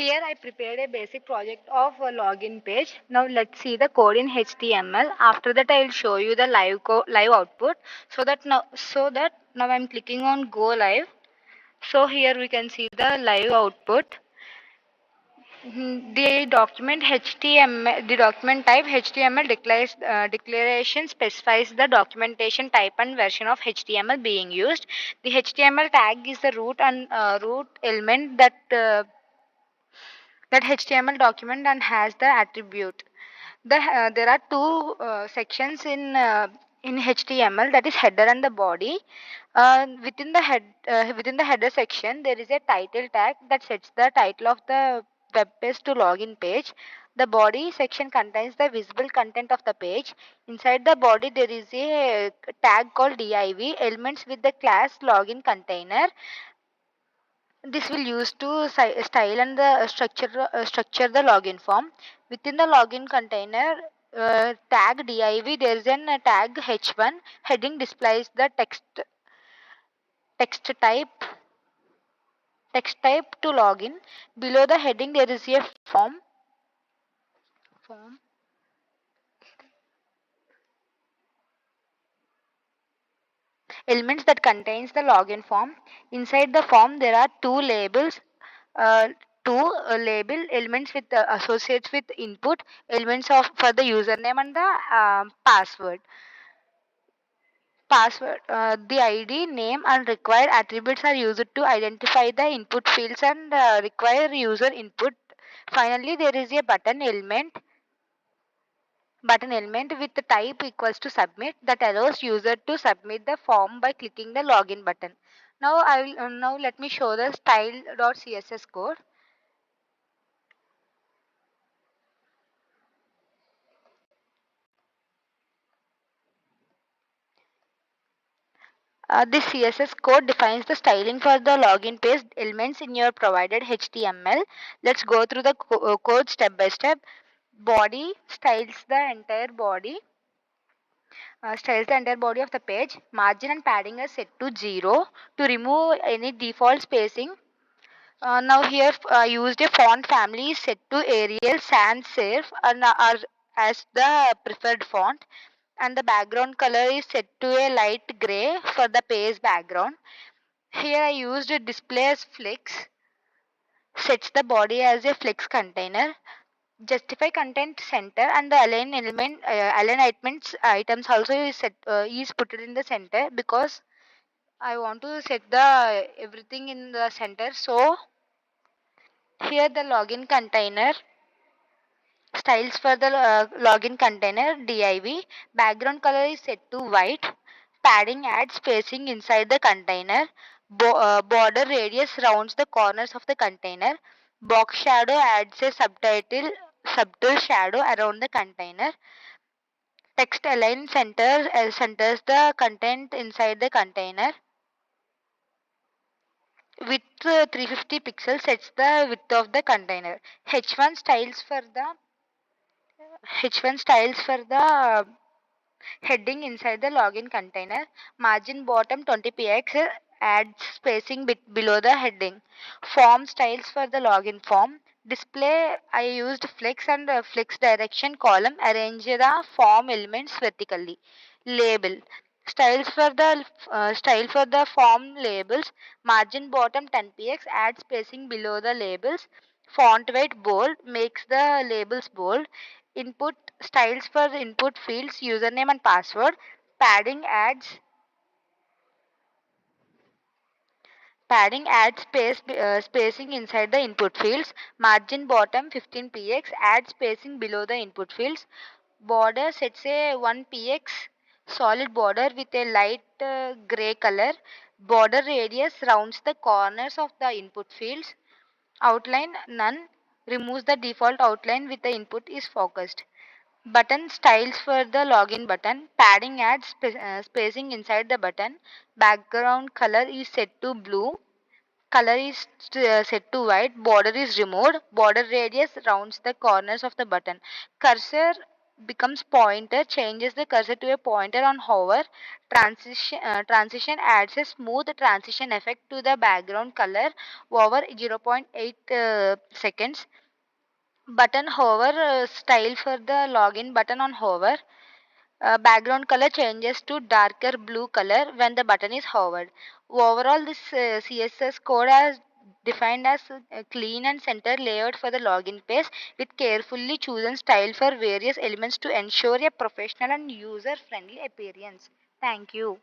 Here I prepared a basic project of a login page. Now let's see the code in HTML. After that I will show you the live output. So that now I'm clicking on go live. So here we can see the live output. The document type HTML declaration specifies the documentation type and version of HTML being used. The HTML tag is the root element that HTML document and has the attribute. There are two sections in HTML, that is header and the body. Within the header section there is a title tag that sets the title of the web page to login page. The body section contains the visible content of the page. Inside the body there is a tag called div elements with the class login container. This will use to style and the structure the login form. Within the login container tag div, there is an tag h1. Heading displays the text type text type to login. Below the heading there is a form elements that contains the login form. Inside the form there are uh, two label elements with associates with input elements of for the username and the password. The id, name and required attributes are used to identify the input fields and require user input. Finally there is a button element with the type equals to submit that allows user to submit the form by clicking the login button. Now let me show the style.css code. This CSS code defines the styling for the login page elements in your provided HTML. Let's go through the code step by step. Body styles the entire body of the page. Margin and padding are set to 0 to remove any default spacing. Now here I used a font family set to Arial, Sans Serif and are as the preferred font, and the background color is set to a light gray for the page background. Here I used a display as flex, sets the body as a flex container. Justify content center and the align items also is put in the center because I want to set the everything in the center. So here the login container styles for the login container div. Background color is set to white. Padding adds spacing inside the container. Border radius rounds the corners of the container. Box shadow adds a subtle shadow around the container. Text align centers the content inside the container. Width 350 pixels sets the width of the container. H1 styles for the heading inside the login container. Margin bottom 20 px adds spacing below the heading. Form styles for the login form. Display I used flex and flex direction column. Arrange the form elements vertically. Label style for the form labels. Margin bottom 10 px add spacing below the labels. Font weight bold makes the labels bold. Input styles for the input fields username and password. Padding adds spacing inside the input fields. Margin bottom 15 px adds spacing below the input fields. Border sets a 1 px solid border with a light gray color. Border radius rounds the corners of the input fields. Outline none removes the default outline with the input is focused. Button styles for the login button. Padding adds spacing inside the button. Background color is set to blue. Color is set to white. Border is removed. Border radius rounds the corners of the button. Cursor becomes pointer, changes the cursor to a pointer on hover. Transition adds a smooth transition effect to the background color over 0.8 seconds. Button hover style for the login button on hover. Background color changes to darker blue color when the button is hovered. Overall, this CSS code is defined as a clean and center layout for the login page with carefully chosen style for various elements to ensure a professional and user friendly appearance. Thank you.